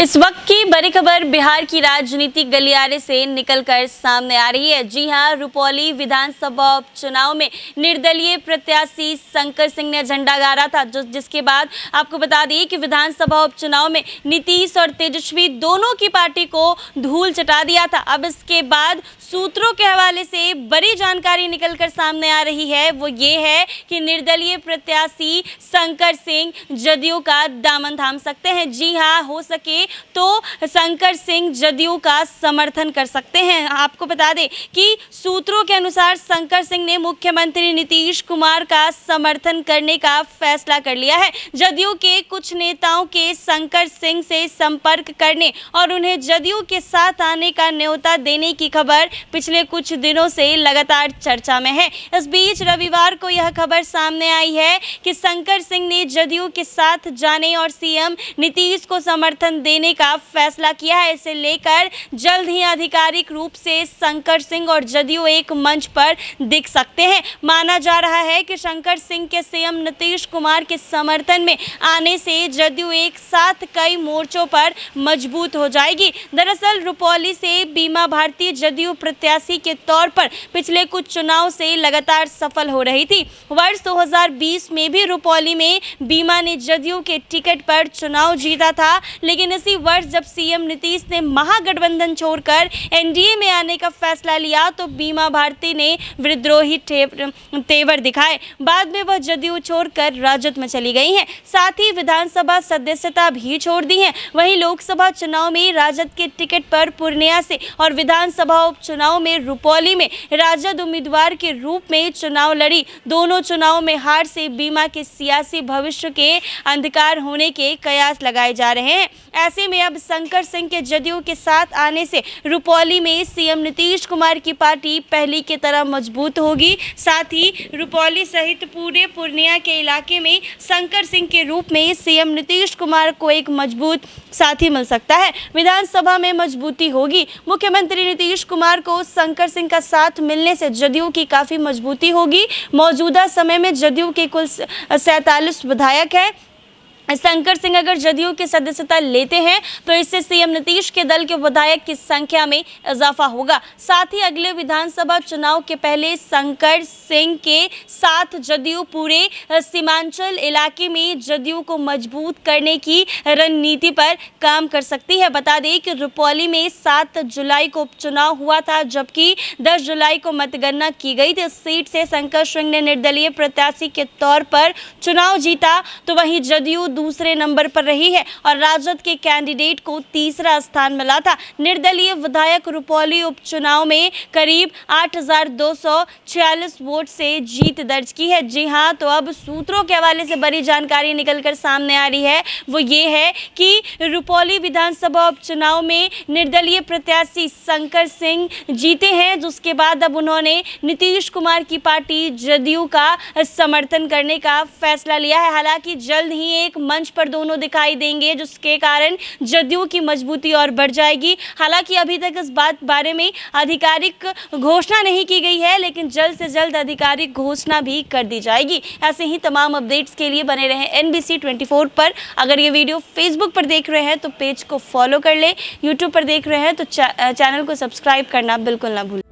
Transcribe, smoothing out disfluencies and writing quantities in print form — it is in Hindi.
इस वक्त की बड़ी खबर बिहार की राजनीतिक गलियारे से निकलकर सामने आ रही है। जी हां, रुपौली विधानसभा उपचुनाव में निर्दलीय प्रत्याशी शंकर सिंह ने झंडा गाड़ा था, जिसके बाद आपको बता दें कि विधानसभा उपचुनाव में नीतीश और तेजस्वी दोनों की पार्टी को धूल चटा दिया था। अब इसके बाद सूत्रों के हवाले से बड़ी जानकारी निकलकर सामने आ रही है, वो ये है कि निर्दलीय प्रत्याशी शंकर सिंह जदयू का दामन थाम सकते हैं। जी हाँ, हो सके तो शंकर सिंह जदयू का समर्थन कर सकते हैं। आपको बता दें कि सूत्रों के अनुसार शंकर सिंह ने मुख्यमंत्री नीतीश कुमार का समर्थन करने का फैसला कर लिया है। जदयू के कुछ नेताओं के शंकर सिंह से संपर्क करने और उन्हें जदयू के साथ आने का न्योता देने की खबर पिछले कुछ दिनों से लगातार चर्चा में है। इस बीच रविवार को यह खबर सामने आई है कि शंकर सिंह ने जदयू के साथ जाने और सीएम नीतीश को समर्थन देने का फैसला किया है। इसे लेकर जल्द ही आधिकारिक रूप से शंकर सिंह और जदयू एक मंच पर दिख सकते हैं। माना जा रहा है कि शंकर सिंह के सीएम नीतीश कुमार के समर्थन में आने से जदयू एक साथ कई मोर्चों पर मजबूत हो जाएगी। दरअसल रुपौली से बीमा भारती जदयू प्रत्याशी के तौर पर पिछले कुछ चुनाव से लगातार सफल हो रही थी। वर्ष 2020 में भी रुपौली में बीमा ने जदयू के टिकट पर चुनाव जीता था, लेकिन इसी वर्ष जब सीएम नीतीश ने महागठबंधन छोड़कर एनडीए में आने का फैसला लिया तो बीमा भारती ने विद्रोही तेवर दिखाए। बाद में वह जदयू छोड़कर राजद में चली गई हैं। साथ ही विधानसभा सदस्यता भी छोड़ दी है। वहीं लोकसभा चुनाव में राजद के टिकट पर पूर्णिया से और विधानसभा उपचुनाव में रुपौली में राजद उम्मीदवार के रूप में चुनाव लड़ी। दोनों चुनाव में हार से बीमा के सियासी भविष्य के अंधकार होने के कयास लगाए जा रहे हैं। ऐसे में अब शंकर सिंह के जदयू के साथ आने से रुपौली में सीएम नीतीश कुमार की पार्टी पहली की तरह मजबूत होगी। साथ ही रुपौली सहित पूरे पूर्णिया के इलाके में शंकर सिंह के रूप में सीएम नीतीश कुमार को एक मजबूत साथी मिल सकता है। विधानसभा में मजबूती होगी। मुख्यमंत्री नीतीश कुमार को शंकर सिंह का साथ मिलने से जदयू की काफ़ी मजबूती होगी। मौजूदा समय में जदयू के कुल 47 विधायक हैं। शंकर सिंह अगर जदयू की सदस्यता लेते हैं तो इससे सीएम नीतीश के दल के विधायक की संख्या में इजाफा होगा। साथ ही अगले विधानसभा चुनाव के पहले शंकर सिंह के साथ जदयू पूरे सीमांचल इलाके में जदयू को मजबूत करने की रणनीति पर काम कर सकती है। बता दें कि रुपौली में 7 जुलाई को उपचुनाव हुआ था, जबकि 10 जुलाई को मतगणना की गई थी। इस सीट से शंकर सिंह ने निर्दलीय प्रत्याशी के तौर पर चुनाव जीता, तो वहीं जदयू दूसरे नंबर पर रही है और राजद के कैंडिडेट को तीसरा स्थान मिला था। निर्दलीय विधायक रुपौली उपचुनाव में करीब 8,246 वोट से जीत दर्ज की है। जी हां, तो अब सूत्रों के हवाले से बड़ी जानकारी निकलकर सामने आ रही है, वो ये है कि रुपौली विधानसभा उपचुनाव में निर्दलीय प्रत्याशी शंकर सिंह जीते हैं, जिसके बाद अब उन्होंने नीतीश कुमार की पार्टी जदयू का समर्थन करने का फैसला लिया है। हालांकि जल्द ही एक मंच पर दोनों दिखाई देंगे, जिसके कारण जदयू की मजबूती और बढ़ जाएगी। हालांकि अभी तक इस बारे में आधिकारिक घोषणा नहीं की गई है, लेकिन जल्द से जल्द आधिकारिक घोषणा भी कर दी जाएगी। ऐसे ही तमाम अपडेट्स के लिए बने रहें NBC 24 पर। अगर ये वीडियो फेसबुक पर देख रहे हैं तो पेज को फॉलो कर ले, यूट्यूब पर देख रहे हैं तो चैनल को सब्सक्राइब करना बिल्कुल ना भूलें।